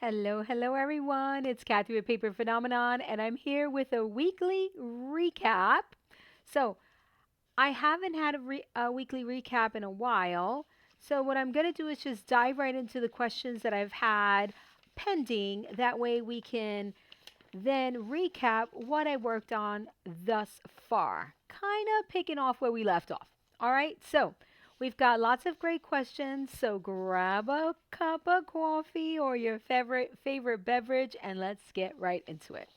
Hello, hello, everyone. It's Kathy with Paper Phenomenon, and I'm here with a weekly recap. So, I haven't had a weekly recap in a while. So, what I'm going to do is just dive right into the questions that I've had pending. That way, we can then recap what I worked on thus far, kind of picking off where we left off. All right, so we've got lots of great questions. So grab a cup of coffee or your favorite beverage, and let's get right into it.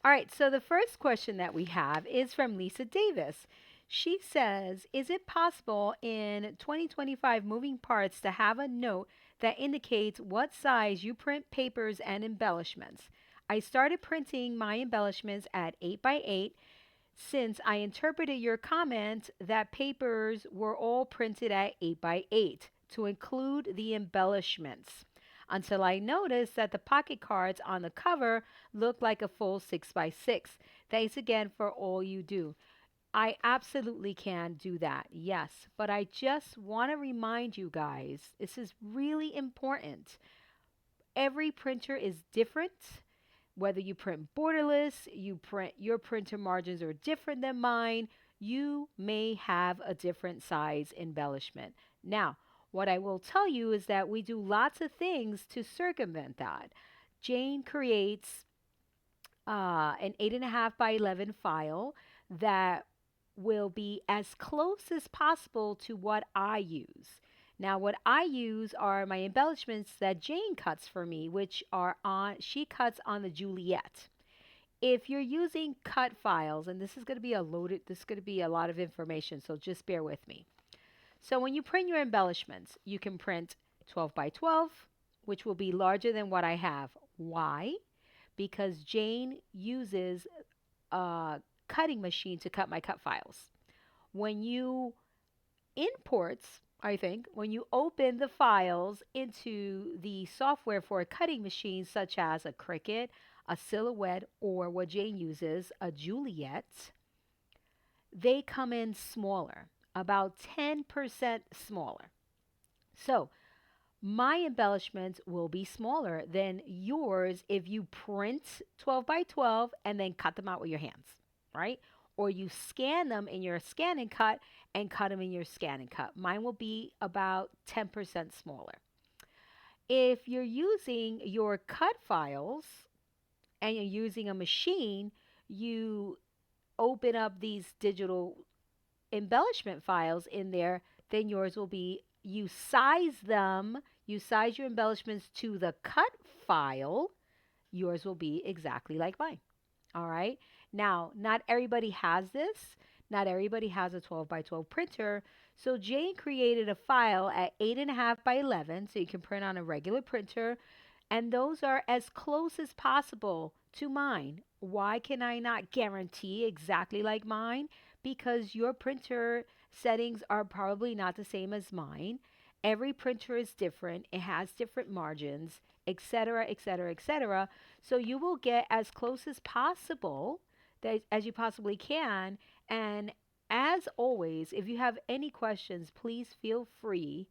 All right, so the first question that we have is from Lisa Davis. She says, is it possible in 2025 moving parts to have a note that indicates what size you print papers and embellishments? I started printing my embellishments at 8 by 8 since I interpreted your comment that papers were all printed at 8 by 8 to include the embellishments until I noticed that the pocket cards on the cover looked like a full 6 by 6. Thanks again for all you do. I absolutely can do that, yes, but I just want to remind you guys this is really important. Every printer is different. Whether you print borderless, your printer margins are different than mine, you may have a different size embellishment. Now, what I will tell you is that we do lots of things to circumvent that. Jane creates an 8.5 by 11 file that will be as close as possible to what I use. Now, what I use are my embellishments that Jane cuts for me, which are she cuts on the Juliet. If you're using cut files, and this is going to be a lot of information, so just bear with me. So when you print your embellishments, you can print 12 by 12, which will be larger than what I have. Why? Because Jane uses a cutting machine to cut my cut files. When you imports, I think, when you open the files into the software for a cutting machine, such as a Cricut, a Silhouette, or what Jane uses, a Juliet, they come in smaller, about 10% smaller. So my embellishments will be smaller than yours if you print 12 by 12 and then cut them out with your hands, right? Or you scan them in your scan and cut them in your scan and cut. Mine will be about 10% smaller. If you're using your cut files and you're using a machine, you open up these digital embellishment files in there, then yours will be you size your embellishments to the cut file, yours will be exactly like mine. All right. Now, not everybody has this. Not everybody has a 12 by 12 printer. So Jane created a file at 8.5 by 11, so you can print on a regular printer. And those are as close as possible to mine. Why can I not guarantee exactly like mine? Because your printer settings are probably not the same as mine. Every printer is different, it has different margins, etc., etc., etc. So you will get as close as possible as you possibly can. And as always, if you have any questions, please feel free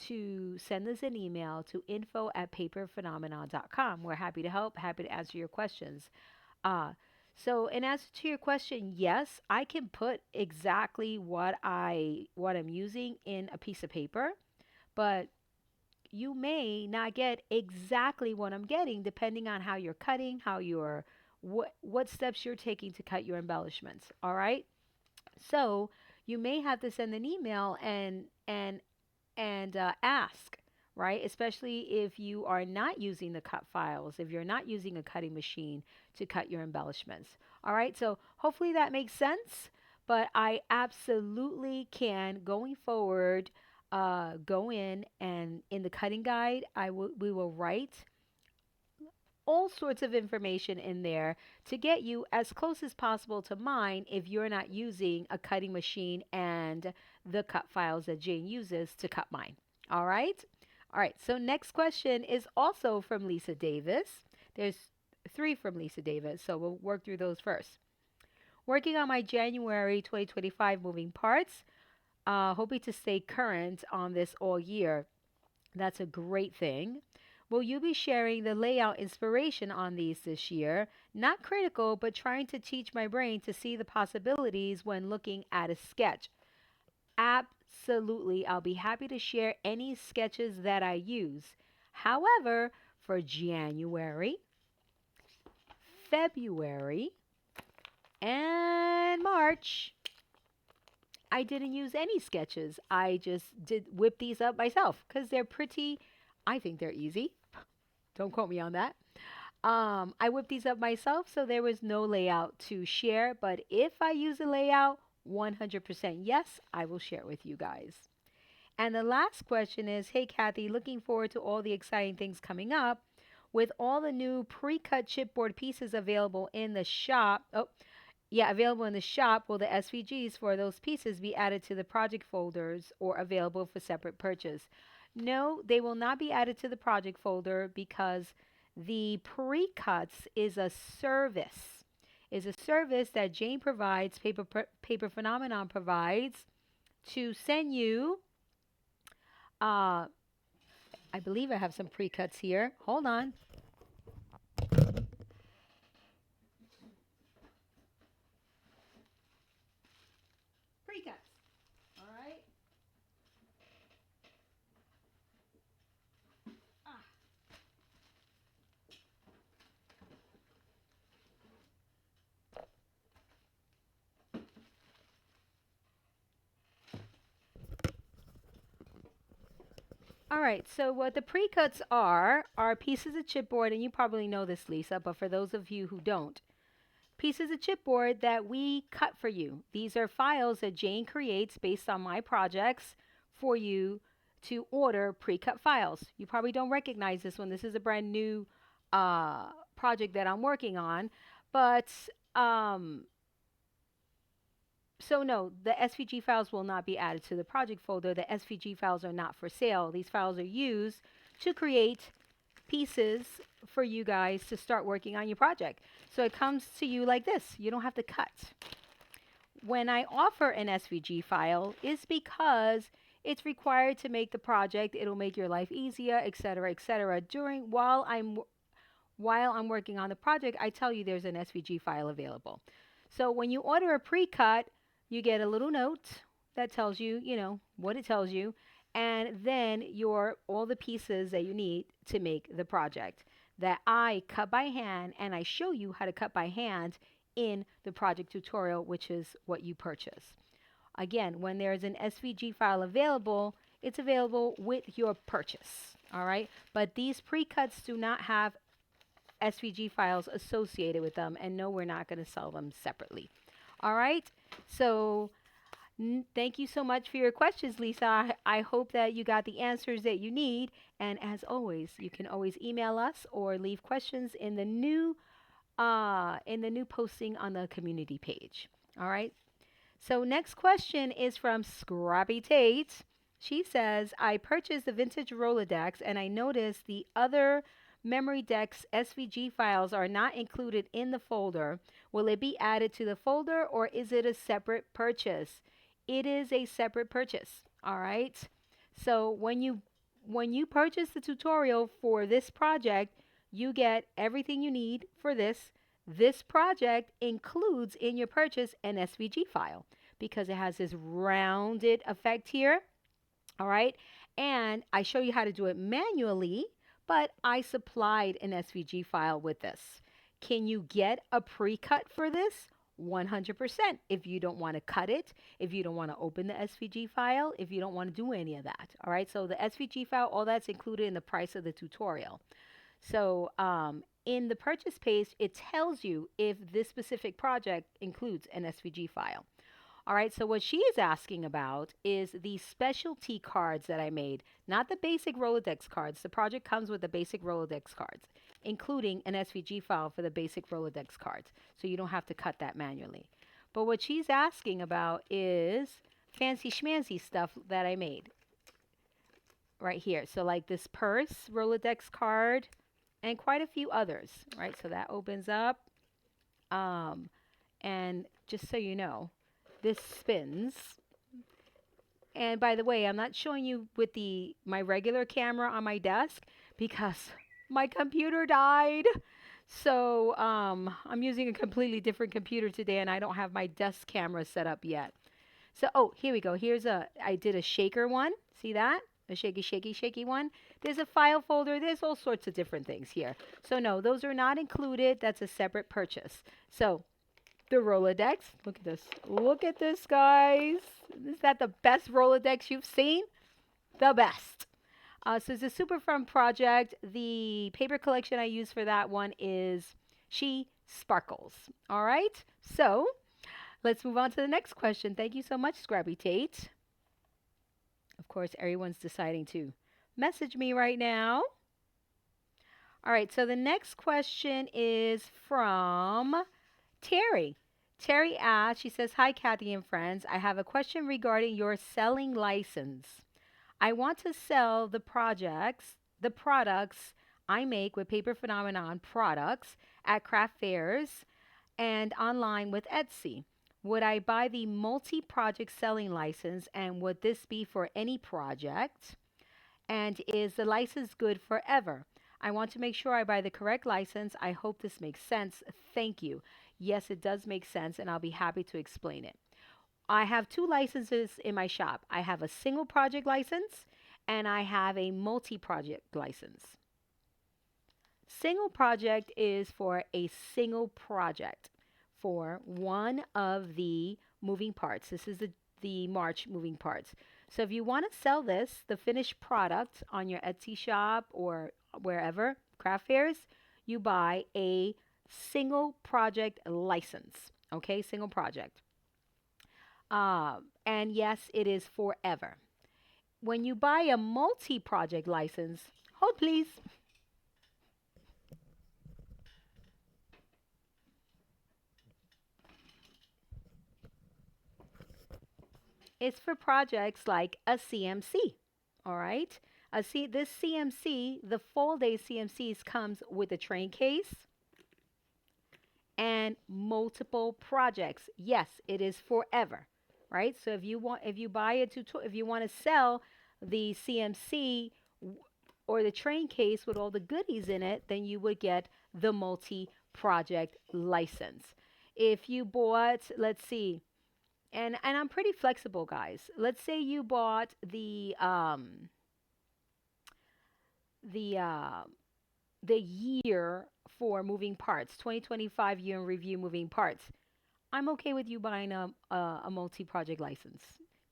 to send us an email to info@paperphenomenon.com. We're happy to help, happy to answer your questions. Uh, so in answer to your question, yes, I can put exactly what I'm using in a piece of paper, but you may not get exactly what I'm getting depending on how you're cutting, what steps you're taking to cut your embellishments. All right? So, you may have to send an email and ask, right? Especially if you are not using the cut files, if you're not using a cutting machine to cut your embellishments. All right, so hopefully that makes sense. But I absolutely can, going forward, go in and in the cutting guide, we will write all sorts of information in there to get you as close as possible to mine if you're not using a cutting machine and the cut files that Jane uses to cut mine. All right? All right, so next question is also from Lisa Davis. There's three from Lisa Davis, so we'll work through those first. Working on my January 2025 moving parts, hoping to stay current on this all year. That's a great thing. Will you be sharing the layout inspiration on these this year? Not critical, but trying to teach my brain to see the possibilities when looking at a sketch. Absolutely. I'll be happy to share any sketches that I use. However, for January, February, and March, I didn't use any sketches. I just did whip these up myself because they're pretty, I think they're easy. Don't quote me on that. I whipped these up myself, so there was no layout to share. But if I use a layout, 100% yes, I will share it with you guys. And the last question is, hey, Kathy, looking forward to all the exciting things coming up. With all the new pre-cut chipboard pieces available in the shop, available in the shop, will the SVGs for those pieces be added to the project folders or available for separate purchase? No, they will not be added to the project folder because the pre-cuts is a service. Is a service that Jane provides, Paper Phenomenon provides to send you. Uh, I believe I have some pre-cuts here. Hold on. Pre-cuts. All right. Ah. All right, so what the pre-cuts are pieces of chipboard, and you probably know this, Lisa, but for those of you who don't, pieces of chipboard that we cut for you. These are files that Jane creates based on my projects for you to order pre-cut files. You probably don't recognize this one. This is a brand new project that I'm working on, but um, so no, the SVG files will not be added to the project folder. The SVG files are not for sale. These files are used to create pieces for you guys to start working on your project. So it comes to you like this. You don't have to cut. When I offer an SVG file, it's because it's required to make the project. It'll make your life easier, etc., etc. While I'm working on the project, I tell you there's an SVG file available. So when you order a pre-cut, you get a little note that tells you, what it tells you, and then all the pieces that you need to make the project that I cut by hand, and I show you how to cut by hand in the project tutorial, which is what you purchase. Again, when there's an SVG file available, it's available with your purchase. All right, but these pre-cuts do not have SVG files associated with them, and no, we're not going to sell them separately. All right, so thank you so much for your questions, Lisa. I hope that you got the answers that you need, and as always, you can always email us or leave questions in the new posting on the community page. All right, so next question is from Scrappy Tate. She says, I purchased the vintage Rolodex and I noticed the other memory decks SVG files are not included in the folder. Will it be added to the folder or is it a separate purchase? It is a separate purchase. All right. So when you purchase the tutorial for this project, you get everything you need for this. This project includes in your purchase an SVG file because it has this rounded effect here. All right. And I show you how to do it manually, but I supplied an SVG file with this. Can you get a pre-cut for this? 100%. If you don't want to cut it, if you don't want to open the SVG file, if you don't want to do any of that. All right. So the SVG file, all that's included in the price of the tutorial. So in the purchase page, it tells you if this specific project includes an SVG file. All right, so what she is asking about is the specialty cards that I made, not the basic Rolodex cards. The project comes with the basic Rolodex cards, including an SVG file for the basic Rolodex cards, so you don't have to cut that manually. But what she's asking about is fancy schmancy stuff that I made right here. So like this purse, Rolodex card, and quite a few others, right? So that opens up. And just so you know, this spins. And by the way, I'm not showing you with my regular camera on my desk because my computer died. So I'm using a completely different computer today, and I don't have my desk camera set up yet. So, oh, here we go. I did a shaker one. See that? A shaky, shaky, shaky one. There's a file folder. There's all sorts of different things here. So, no, those are not included. That's a separate purchase. So, the Rolodex. Look at this. Look at this, guys. Is that the best Rolodex you've seen? The best. So it's a super fun project. The paper collection I use for that one is She Sparkles. All right. So let's move on to the next question. Thank you so much, Scrappy Tate. Of course, everyone's deciding to message me right now. All right. So the next question is from Terry. Terry asks, she says, "Hi, Kathy and friends. I have a question regarding your selling license. I want to sell the products I make with Paper Phenomenon products at craft fairs and online with Etsy. Would I buy the multi-project selling license, and would this be for any project? And is the license good forever? I want to make sure I buy the correct license. I hope this makes sense. Thank you." Yes, it does make sense, and I'll be happy to explain it. I have two licenses in my shop. I have a single project license and I have a multi project license. Single project is for a single project for one of the moving parts. This is the March moving parts. So if you want to sell this, the finished product on your Etsy shop or wherever, craft fairs, you buy a single project license. Okay, single project. And yes, it is forever. When you buy a multi project license, hold please. It's for projects like a CMC. All right. This CMC, the full day CMCs comes with a train case and multiple projects. Yes, it is forever, right? So if you buy if you want to sell the CMC or the train case with all the goodies in it, then you would get the multi-project license. If you bought, let's see, and I'm pretty flexible, guys. Let's say you bought the the year for moving parts, 2025 year in review moving parts. I'm okay with you buying a multi project license.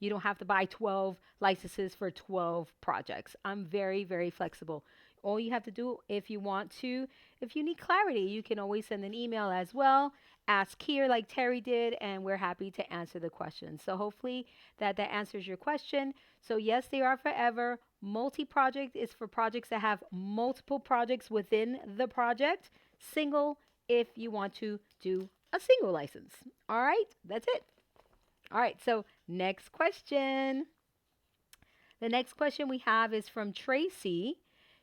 You don't have to buy 12 licenses for 12 projects. I'm very, very flexible. All you have to do, if you want to, if you need clarity, you can always send an email as well. Ask here, like Terry did, and we're happy to answer the question. So hopefully that answers your question. So, yes, they are forever. Multi project is for projects that have multiple projects within the project. Single, if you want to do a single license. All right, that's it. All right, so next question. The next question we have is from Tracy.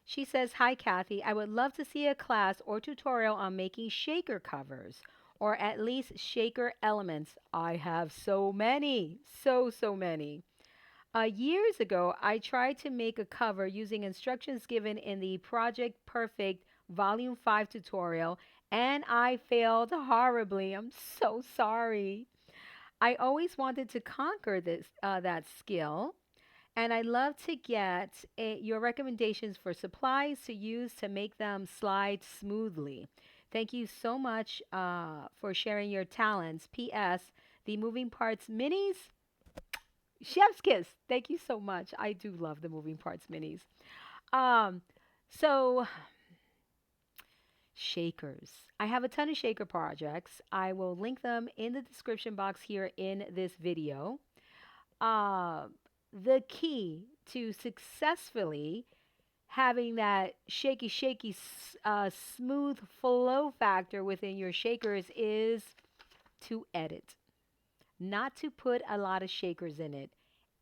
She says, "Hi, Kathy. I would love to see a class or tutorial on making shaker covers or at least shaker elements. I have so many, so many. Years ago, I tried to make a cover using instructions given in the Project Perfect Volume 5 tutorial, and I failed horribly. I'm so sorry. I always wanted to conquer that skill, and I'd love to get your recommendations for supplies to use to make them slide smoothly. Thank you so much for sharing your talents. P.S. The moving parts minis, chef's kiss. Thank you so much. I do love the moving parts minis. Um, so shakers. I have a ton of shaker projects. I will link them in the description box here in this video. Uh, the key to successfully having that shaky, shaky, smooth flow factor within your shakers is to edit, not to put a lot of shakers in it,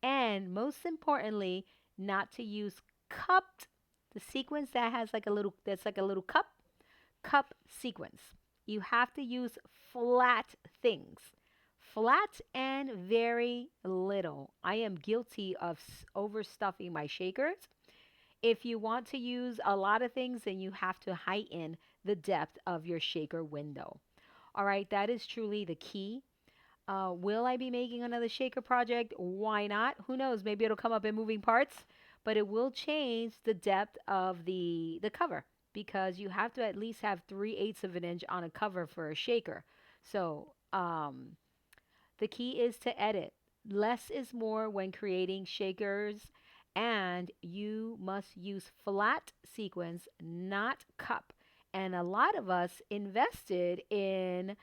and most importantly, not to use cupped, the sequence that has like a little, that's like a little cup sequence. You have to use flat things. Flat and very little. I am guilty of overstuffing my shakers. If you want to use a lot of things, then you have to heighten the depth of your shaker window. All right, that is truly the key. Will I be making another shaker project? Why not? Who knows? Maybe it'll come up in moving parts, but it will change the depth of the cover because you have to at least have 3/8 of an inch on a cover for a shaker. So the key is to edit. Less is more when creating shakers, and you must use flat sequence, not cup. And a lot of us invested in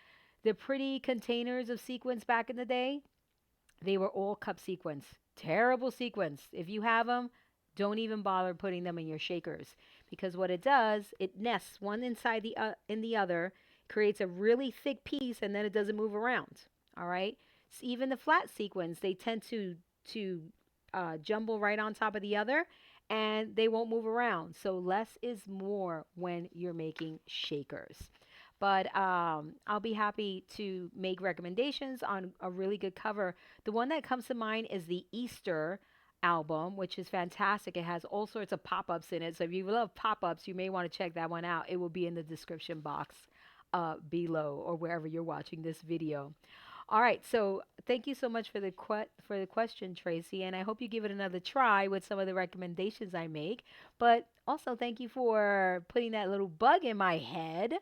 the pretty containers of sequins back in the day. They were all cup sequins. Terrible sequins. If you have them, don't even bother putting them in your shakers because what it does, it nests one inside the in the other, creates a really thick piece, and then it doesn't move around. All right. So even the flat sequins, they tend to jumble right on top of the other, and they won't move around. So less is more when you're making shakers. But I'll be happy to make recommendations on a really good cover. The one that comes to mind is the Easter album, which is fantastic. It has all sorts of pop ups in it. So if you love pop ups, you may want to check that one out. It will be in the description box below or wherever you're watching this video. All right, so thank you so much for the question, Tracy, and I hope you give it another try with some of the recommendations I make. But also, thank you for putting that little bug in my head.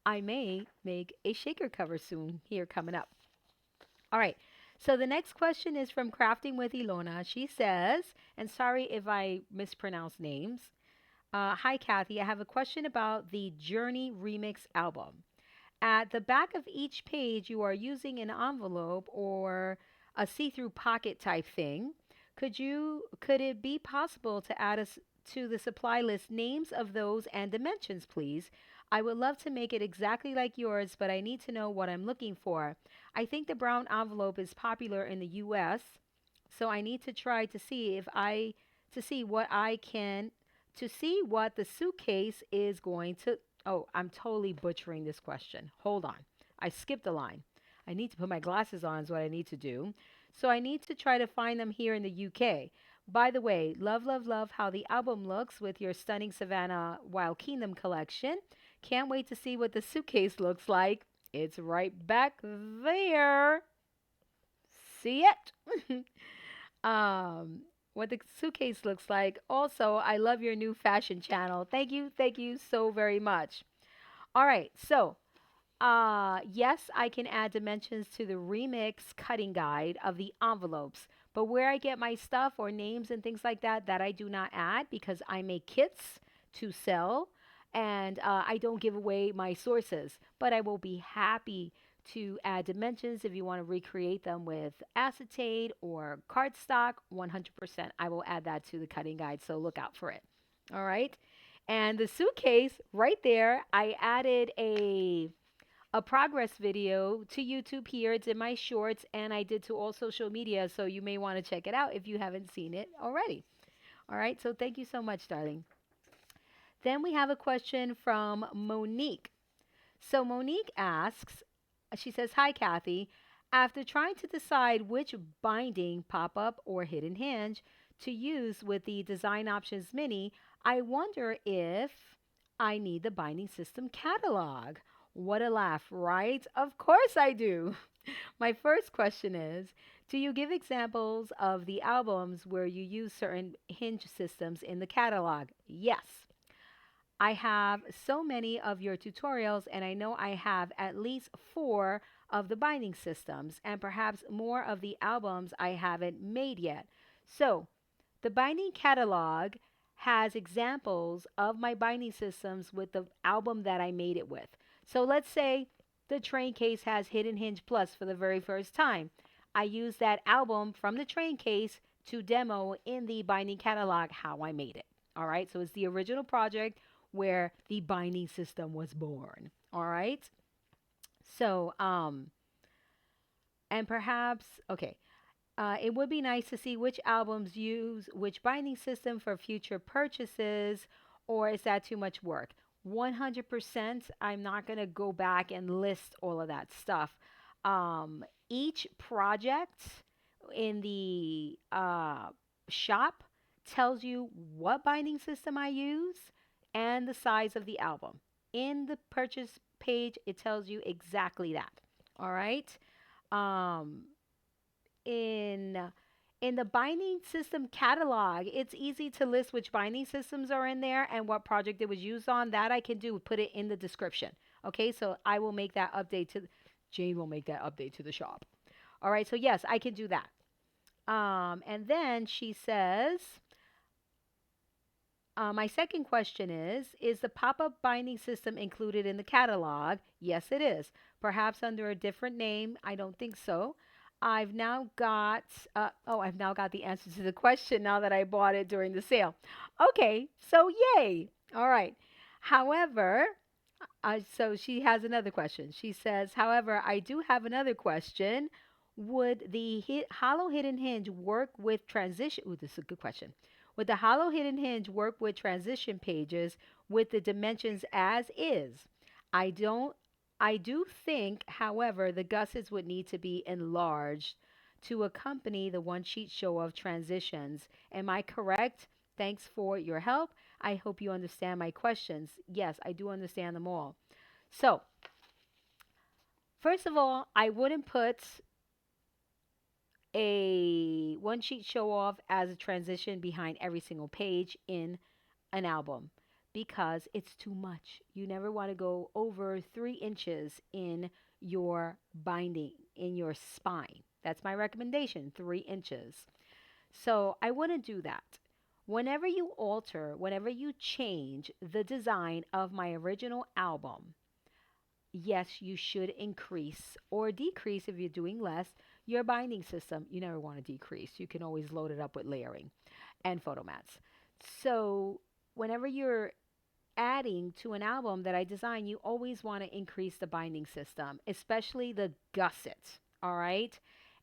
I may make a shaker cover soon here coming up. All right. So the next question is from Crafting with Ilona. She says, and sorry if I mispronounce names. Hi, Kathy. I have a question about the Journey Remix album. At the back of each page, you are using an envelope or a see-through pocket type thing. Could it be possible to add us to the supply list names of those and dimensions, please? I would love to make it exactly like yours, but I need to know what I'm looking for. I think the brown envelope is popular in the US, so I need to try to see if I to see what I can to see what the suitcase is going to. Oh, I'm totally butchering this question. Hold on. I skipped a line. I need to put my glasses on is what I need to do. So I need to try to find them here in the UK. By the way, love, love, love how the album looks with your stunning Savannah Wild Kingdom collection. Can't wait to see what the suitcase looks like. It's right back there. See it? What the suitcase looks like. Also, I love your new fashion channel. Thank you so very much. All right, so yes, I can add dimensions to the remix cutting guide of the envelopes, but where I get my stuff or names and things like that, that I do not add because I make kits to sell and I don't give away my sources. But I will be happy to add dimensions if you want to recreate them with acetate or cardstock. 100%. I will add that to the cutting guide, so look out for it. All right. And the suitcase right there, I added a progress video to YouTube here. It's in my shorts, and I did to all social media, so you may want to check it out if you haven't seen it already. All right, so thank you so much, darling. Then we have a question from Monique. So Monique asks, she says, "Hi, Kathy. After trying to decide which binding pop up or hidden hinge to use with the Design Options Mini, I wonder if I need the binding system catalog." What a laugh, right? Of course I do. My first question is, do you give examples of the albums where you use certain hinge systems in the catalog? Yes. I have so many of your tutorials, and I know I have at least four of the binding systems, and perhaps more of the albums I haven't made yet. So, the binding catalog has examples of my binding systems with the album that I made it with. So, let's say the train case has Hidden Hinge Plus for the very first time. I use that album from the train case to demo in the binding catalog how I made it. All right, so it's the original project where the binding system was born. All right. So, and perhaps, okay, it would be nice to see which albums use which binding system for future purchases, or is that too much work? 100%. I'm not going to go back and list all of that stuff. Each project in the shop tells you what binding system I use and the size of the album. In the purchase page, it tells you exactly that. All right. Um, in in the binding system catalog, it's easy to list which binding systems are in there and what project it was used on. That I can do, put it in the description. Okay, so I will make that update to Jane will make that update to the shop. All right, so yes, I can do that. And then she says, my second question is the pop-up binding system included in the catalog? Yes, it is. Perhaps under a different name. I don't think so. I've now got, I've now got the answer to the question now that I bought it during the sale. Okay, so yay. All right. However, so she has another question. She says, however, I do have another question. Would the hollow hidden hinge work with transition? Ooh, this is a good question. Would the hollow hidden hinge work with transition pages with the dimensions as is? I don't. I do think, however, the gussets would need to be enlarged to accompany the one sheet show of transitions. Am I correct? Thanks for your help. I hope you understand my questions. Yes, I do understand them all. So, first of all, I wouldn't put a one sheet show off as a transition behind every single page in an album because it's too much. You never want to go over 3 inches in your binding, in your spine. That's my recommendation, 3 inches. So I wouldn't do that. Whenever you alter, whenever you change the design of my original album, yes, you should increase or decrease if you're doing less your binding system. You never want to decrease. You can always load it up with layering and photo mats. So, whenever you're adding to an album that I design, you always want to increase the binding system, especially the gussets. All right.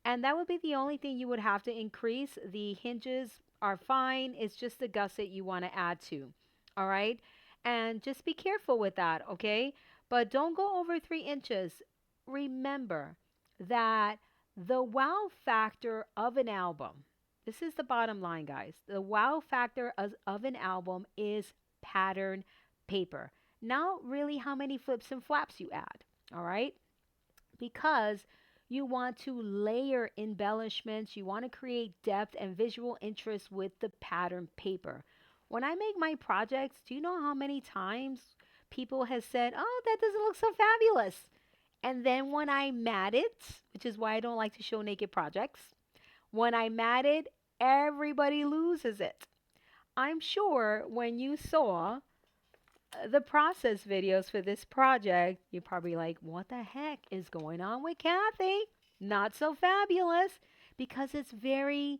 And that would be the only thing you would have to increase. The hinges are fine. It's just the gusset you want to add to. All right. And just be careful with that. Okay. But don't go over 3 inches. Remember that the wow factor of an album, this is the bottom line, guys. The wow factor of an album is pattern paper. Not really how many flips and flaps you add, all right? Because you want to layer embellishments, you want to create depth and visual interest with the pattern paper. When I make my projects, do you know how many times people have said, "Oh, that doesn't look so fabulous." And then when I mat it, which is why I don't like to show naked projects, when I mat it, everybody loses it. I'm sure when you saw the process videos for this project, you're probably like, what the heck is going on with Kathy? Not so fabulous because it's very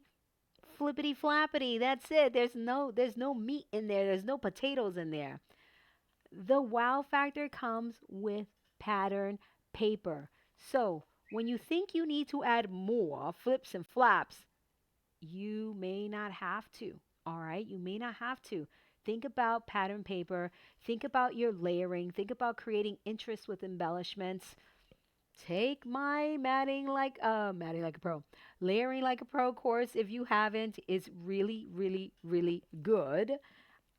flippity flappity. That's it. There's no meat in there. There's no potatoes in there. The wow factor comes with pattern paper. So when you think you need to add more flips and flaps, you may not have to. All right, you may not have to. Think about pattern paper. Think about your layering. Think about creating interest with embellishments. Take my matting like a pro, layering like a pro course. If you haven't, it's really, really, really good.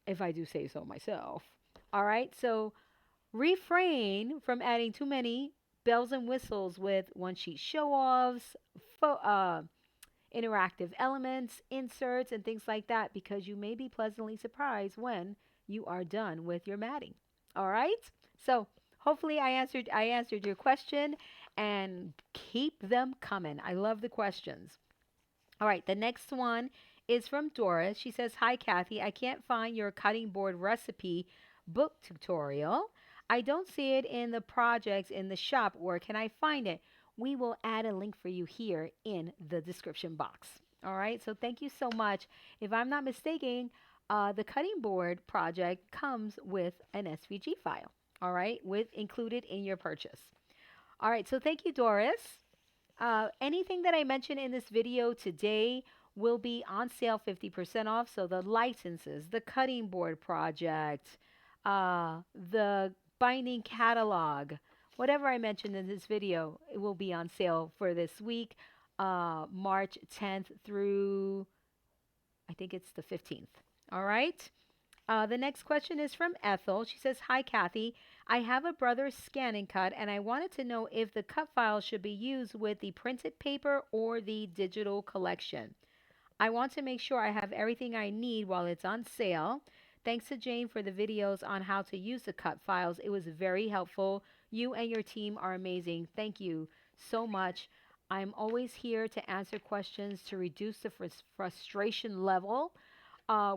If I do say so myself. All right, so refrain from adding too many bells and whistles with one sheet show offs, interactive elements, inserts, and things like that because you may be pleasantly surprised when you are done with your matting. All right? So, hopefully I answered your question and keep them coming. I love the questions. All right, the next one is from Doris. She says, "Hi Kathy, I can't find your cutting board recipe book tutorial. I don't see it in the projects in the shop. Where can I find it?" We will add a link for you here in the description box. All right, so thank you so much. If I'm not mistaken, the cutting board project comes with an SVG file. All right, with included in your purchase. All right, so thank you, Doris. Anything that I mentioned in this video today will be on sale 50% off. So the licenses, the cutting board project, the binding catalog, whatever I mentioned in this video, it will be on sale for this week, March 10th through, I think it's the 15th. All right. The next question is from Ethel. She says, "Hi, Kathy. I have a brother's scan and cut, and I wanted to know if the cut file should be used with the printed paper or the digital collection. I want to make sure I have everything I need while it's on sale. Thanks to Jane for the videos on how to use the cut files. It was very helpful. You and your team are amazing. Thank you so much. I'm always here to answer questions to reduce the frustration level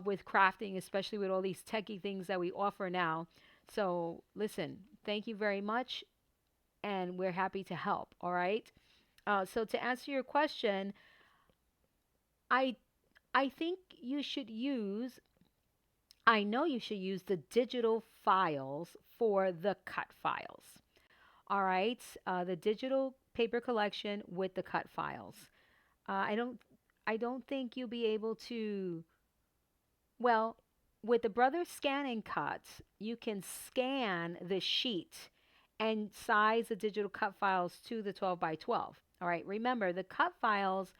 with crafting, especially with all these techie things that we offer now. So, listen, thank you very much, and we're happy to help. All right. So, to answer your question, I I think you should use, I know you should use the digital files for the cut files. All right, the digital paper collection with the cut files. I don't, I don't think you'll be able to. Well, with the Brother Scan and Cut, you can scan the sheet and size the digital cut files to the 12 by 12. All right, remember the cut files,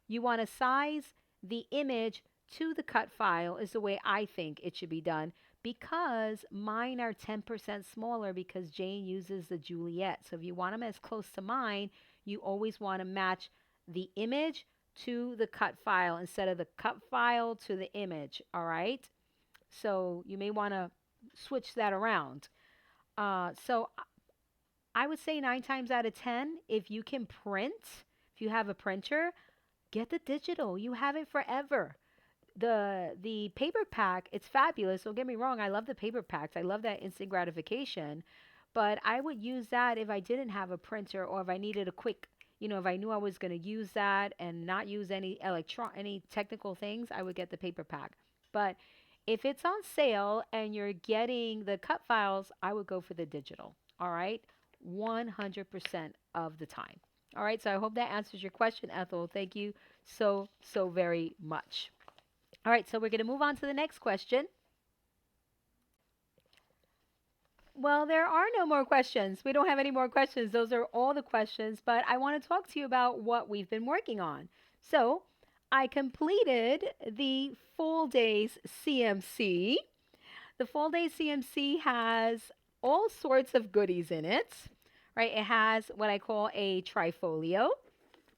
you want to size the image to the cut file, is the way I think it should be done, because mine are 10% smaller because Jane uses the Juliet. So if you want them as close to mine, you always want to match the image to the cut file instead of the cut file to the image. All right. So you may want to switch that around. So I would say 9 times out of 10, if you can print, if you have a printer, get the digital. You have it forever. The paper pack, it's fabulous. Don't get me wrong, I love the paper packs. I love that instant gratification. But I would use that if I didn't have a printer, or if I needed a quick, if I knew I was going to use that and not use any technical things, I would get the paper pack. But if it's on sale and you're getting the cut files, I would go for the digital. All right? 100% of the time. All right, so I hope that answers your question, Ethel. Thank you so very much. All right, so we're going to move on to the next question. Well, there are no more questions. We don't have any more questions. Those are all the questions, but I want to talk to you about what we've been working on. So, I completed the full days CMC. The full day CMC has all sorts of goodies in it, right? It has what I call a trifolio,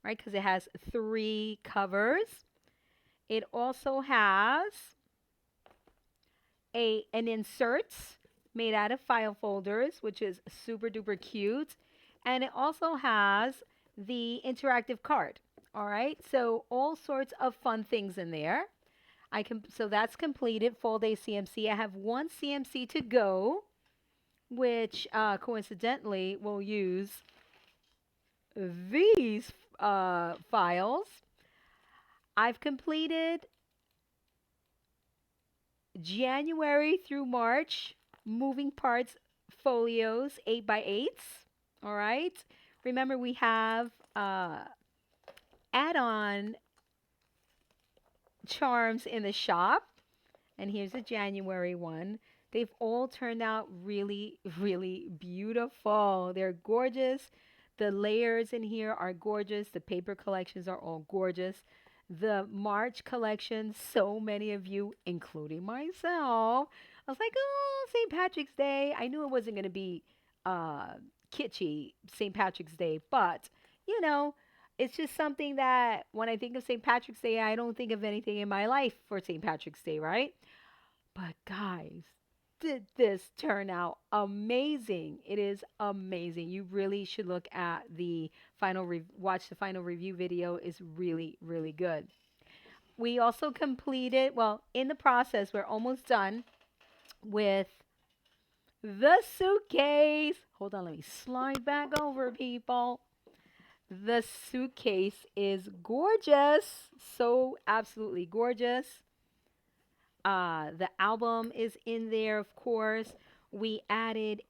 right? Because it has 3 covers. It also has an insert made out of file folders, which is super duper cute. And it also has the interactive card. All right, so all sorts of fun things in there. So that's completed, full day CMC. I have 1 CMC to go, which coincidentally will use these files. I've completed January through March moving parts folios, 8 by 8s. All right. Remember, we have add-on charms in the shop. And here's a January one. They've all turned out really, really beautiful. They're gorgeous. The layers in here are gorgeous. The paper collections are all gorgeous. The March collection, so many of you, including myself, I was like, oh, St. Patrick's Day. I knew it wasn't going to be kitschy, St. Patrick's Day, but, you know, it's just something that when I think of St. Patrick's Day, I don't think of anything in my life for St. Patrick's Day, right? But guys, did this turn out amazing? It is amazing. You really should look at the watch the final review video. Is really, really good. We also completed, well, in the process, we're almost done with the suitcase. Hold on, let me slide back over, people. The suitcase is gorgeous. So absolutely gorgeous. The album is in there, of course. We added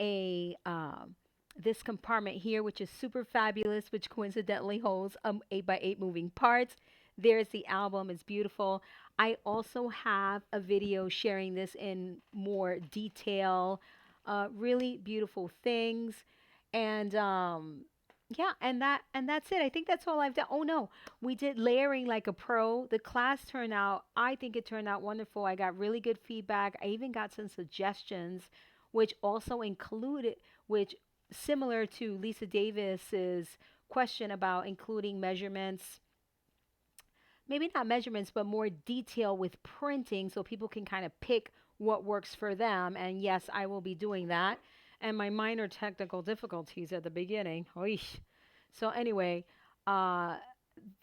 this compartment here, which is super fabulous, which coincidentally holds 8 by 8 moving parts. There's the album. It's beautiful. I also have a video sharing this in more detail. Really beautiful things. And Yeah, and that's it. I think that's all I've done. Oh no, we did layering like a pro. The class turned out, I think it turned out wonderful. I got really good feedback. I even got some suggestions, which also included, which similar to Lisa Davis's question about including measurements, maybe not measurements, but more detail with printing so people can kind of pick what works for them. And yes, I will be doing that. And my minor technical difficulties at the beginning. Oish. So, anyway, uh,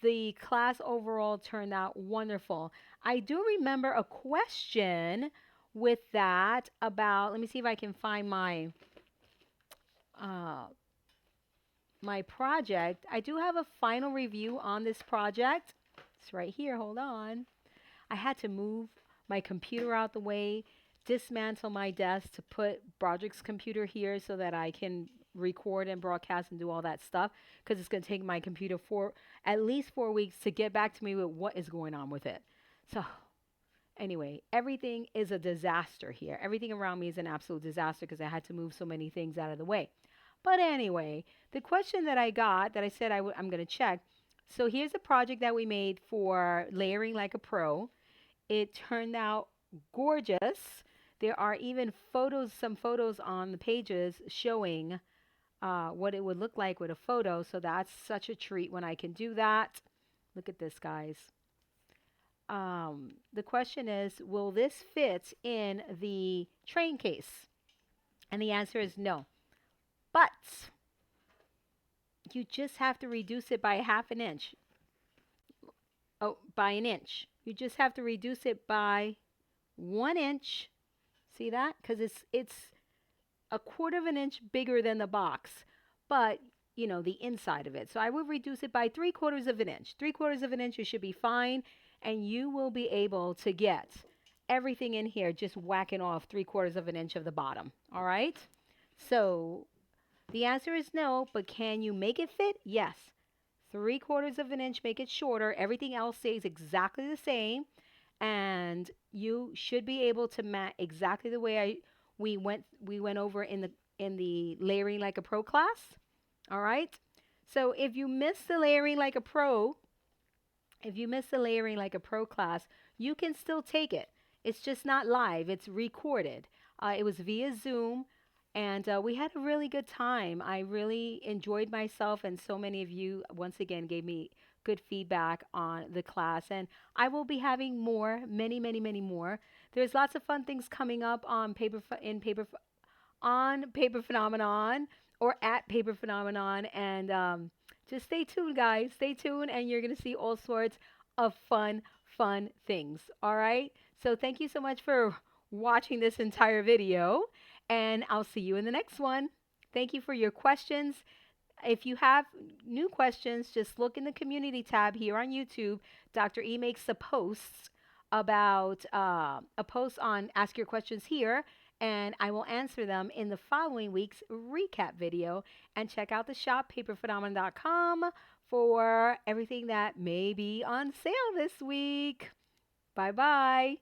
the class overall turned out wonderful. I do remember a question with that about, let me see if I can find uh, my project. I do have a final review on this project. It's right here. Hold on. I had to move my computer out the way, dismantle my desk to put Broderick's computer here so that I can record and broadcast and do all that stuff because it's going to take my computer for at least 4 weeks to get back to me with what is going on with it. So, anyway, everything is a disaster here. Everything around me is an absolute disaster because I had to move so many things out of the way. But anyway, the question that I got that I said I'm going to check. So here's a project that we made for layering like a pro. It turned out gorgeous. There are even photos, some photos on the pages showing what it would look like with a photo. So that's such a treat when I can do that. Look at this, guys. The question is, will this fit in the train case? And the answer is no. But you just have to reduce it by half an inch. Oh, by an inch. You just have to reduce it by 1 inch. See that? Because it's a quarter of an inch bigger than the box, but you know the inside of it. So I would reduce it by 3/4 of an inch. 3/4 of an inch, you should be fine, and you will be able to get everything in here just whacking off 3/4 of an inch of the bottom. All right. So the answer is no, but can you make it fit? Yes. 3/4 of an inch, make it shorter. Everything else stays exactly the same. And you should be able to mat exactly the way we went over in the layering like a pro class. All right. So if you miss the layering like a pro class, you can still take it. It's just not live. It's recorded. It was via Zoom, and we had a really good time. I really enjoyed myself, and so many of you once again gave me good feedback on the class. And I will be having more, many, many, many more. There's lots of fun things coming up on Paper Phenomenon or at Paper Phenomenon. And just stay tuned, guys. Stay tuned, and you're going to see all sorts of fun things. All right. So thank you so much for watching this entire video, and I'll see you in the next one. Thank you for your questions. If you have new questions, just look in the community tab here on YouTube. Dr. E makes a post about a post on Ask Your Questions here, and I will answer them in the following week's recap video. And check out the shop, paperphenomenon.com, for everything that may be on sale this week. Bye bye.